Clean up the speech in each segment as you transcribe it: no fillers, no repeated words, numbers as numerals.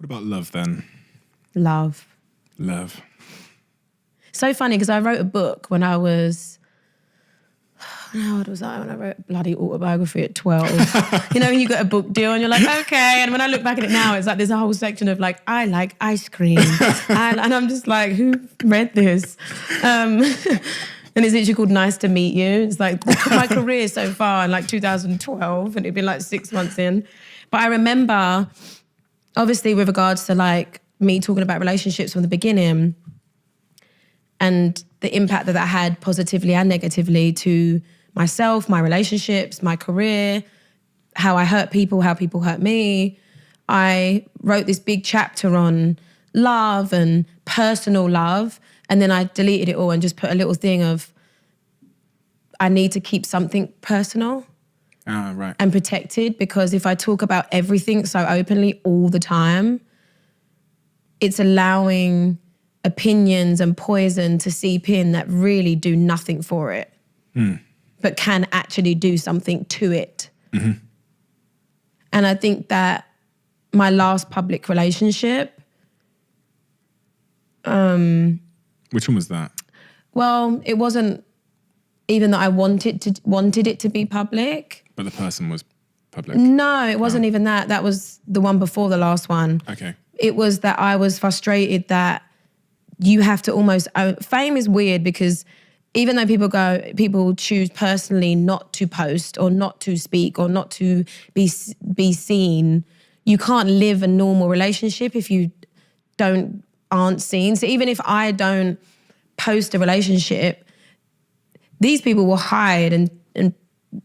What about love then? Love. Love. So funny because I wrote a book when I was, how old was I when I wrote a bloody autobiography at 12? You know, when you got a book deal and you're like, okay. And when I look back at it now, it's like there's a whole section of like, I like ice cream. and I'm just like, who read this? And it's literally called Nice to Meet You. It's like my career so far in like 2012 and it'd been like 6 months in. But I remember, obviously with regards to like me talking about relationships from the beginning and the impact that had positively and negatively to myself, my relationships, my career, how I hurt people, how people hurt me. I wrote this big chapter on love and personal love, and then I deleted it all and just put a little thing of, I need to keep something personal Right. and protected, because if I talk about everything so openly all the time, it's allowing opinions and poison to seep in that really do nothing for it, but can actually do something to it. Mm-hmm. And I think that my last public relationship... Which one was that? Well, it wasn't even that I wanted it to be public. But the person was public? No, it wasn't even that. That was the one before the last one. Okay. It was that I was frustrated that you have to almost own... Fame is weird because even though people choose personally not to post or not to speak or not to be seen, you can't live a normal relationship if you aren't seen. So even if I don't post a relationship, these people will hide and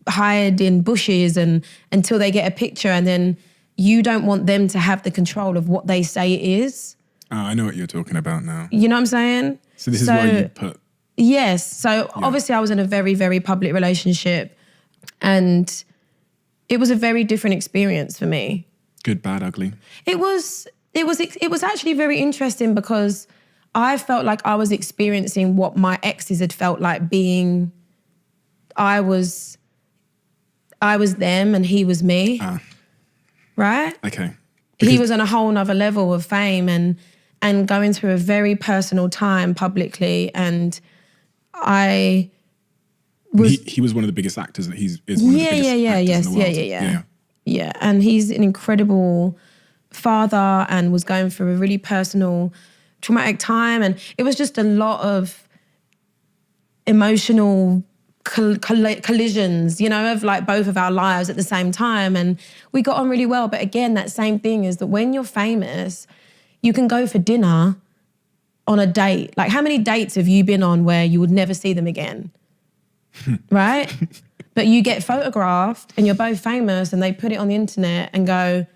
hide in bushes and until they get a picture, and then you don't want them to have the control of what they say it is. Oh, I know what you're talking about now. You know what I'm saying? So this is why you put... Yes. So obviously I was in a very, very public relationship and it was a very different experience for me. Good, bad, ugly? It was actually very interesting because I felt like I was experiencing what my exes had felt like being... I was them and he was me. Right? Okay. He was on a whole nother level of fame and going through a very personal time publicly, and I was... He was one of the biggest actors. Is one of the biggest actors in the world. Yeah, and he's an incredible father and was going through a really personal, traumatic time, and it was just a lot of emotional collisions, you know, of like both of our lives at the same time, and we got on really well. But again, that same thing is that when you're famous, you can go for dinner on a date. Like, how many dates have you been on where you would never see them again? Right? But you get photographed and you're both famous and they put it on the internet and go,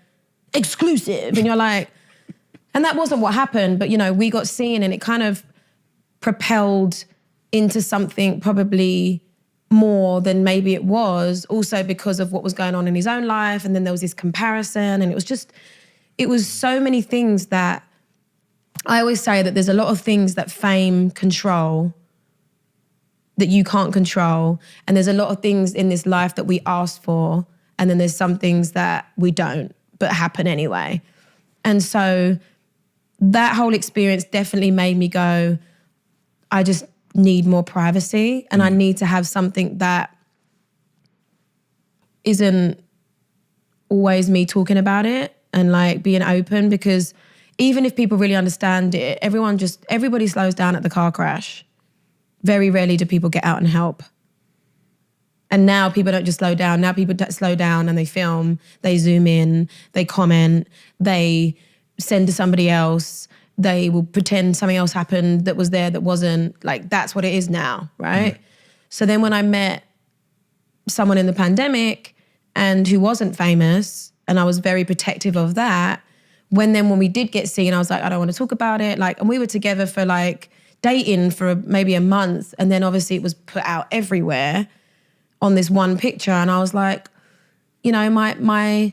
exclusive. And you're like, and that wasn't what happened, but you know, we got seen and it kind of propelled into something probably more than maybe it was, also because of what was going on in his own life. And then there was this comparison, and it was so many things that I always say that there's a lot of things that fame control that you can't control. And there's a lot of things in this life that we ask for. And then there's some things that we don't, but happen anyway. And so that whole experience definitely made me go, I just need more privacy, and I need to have something that isn't always me talking about it and like being open, because even if people really understand it, everybody slows down at the car crash. Very rarely do people get out and help. And now people don't just slow down. Now people slow down and they film, they zoom in, they comment, they send to somebody else. They will pretend something else happened that was there that wasn't. Like, that's what it is now, right? So then when I met someone in the pandemic and who wasn't famous, and I was very protective of that, when we did get seen, I was like, I don't want to talk about it. Like, and we were together for like dating for maybe a month, and then obviously it was put out everywhere on this one picture, and I was like, you know, my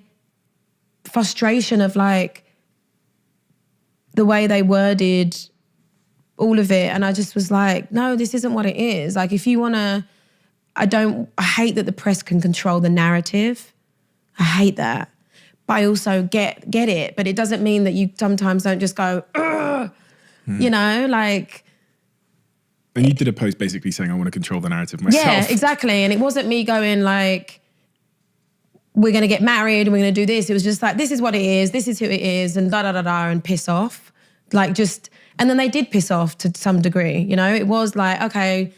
frustration of like the way they worded all of it, and I just was like, no, this isn't what it is. Like, if you want to, I hate that the press can control the narrative. I hate that. but I also get it. But it doesn't mean that you sometimes don't just go, you know, like. And you did a post basically saying, I want to control the narrative myself. Yeah, exactly. And it wasn't me going like, we're going to get married and we're going to do this. It was just like, this is what it is. This is who it is, and da-da-da-da, and piss off. Like just, and then they did piss off to some degree, you know? It was like, okay.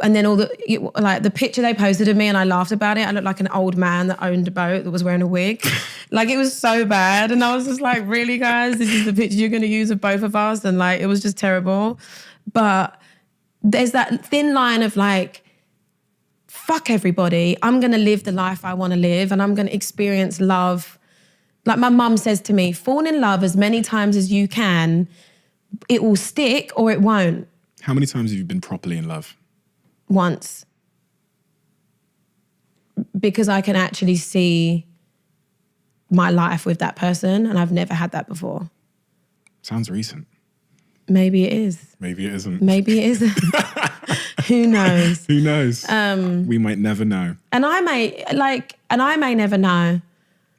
And then like the picture they posted of me, and I laughed about it. I looked like an old man that owned a boat that was wearing a wig. Like it was so bad. And I was just like, really guys, this is the picture you're going to use of both of us? And like, it was just terrible. But there's that thin line of like, fuck everybody. I'm going to live the life I want to live, and I'm going to experience love. Like my mum says to me, fall in love as many times as you can. It will stick or it won't. How many times have you been properly in love? Once. Because I can actually see my life with that person, and I've never had that before. Sounds recent. Maybe it is. Maybe it isn't. Maybe it isn't. Who knows? Who knows? We might never know. And I may never know.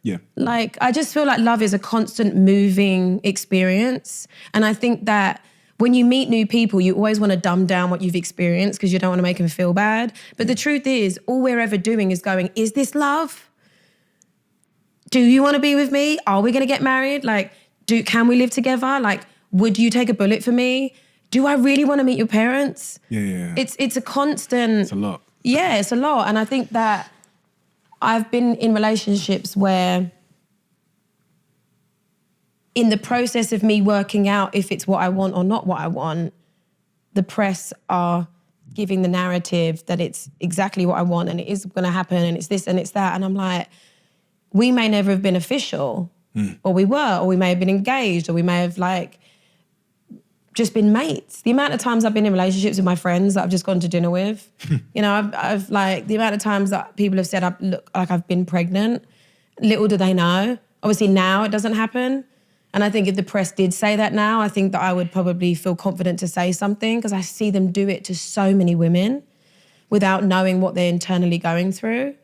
Yeah. Like, I just feel like love is a constant moving experience. And I think that when you meet new people, you always want to dumb down what you've experienced because you don't want to make them feel bad. But the truth is, all we're ever doing is going, is this love? Do you want to be with me? Are we going to get married? Like, can we live together? Like, would you take a bullet for me? Do I really want to meet your parents? Yeah. It's a constant... It's a lot. Yeah, it's a lot. And I think that I've been in relationships where in the process of me working out if it's what I want or not what I want, the press are giving the narrative that it's exactly what I want and it is going to happen and it's this and it's that. And I'm like, we may never have been official or we were, or we may have been engaged, or we may have like just been mates. The amount of times I've been in relationships with my friends that I've just gone to dinner with, you know, I've like the amount of times that people have said I look like I've been pregnant, little do they know. Obviously now it doesn't happen. And I think if the press did say that now, I think that I would probably feel confident to say something because I see them do it to so many women without knowing what they're internally going through.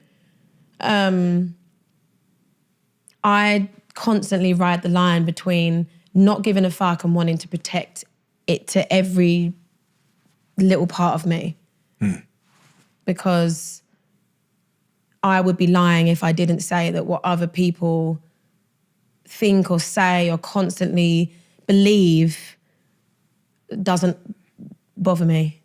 I constantly ride the line between not giving a fuck and wanting to protect it to every little part of me. Because I would be lying if I didn't say that what other people think or say or constantly believe doesn't bother me.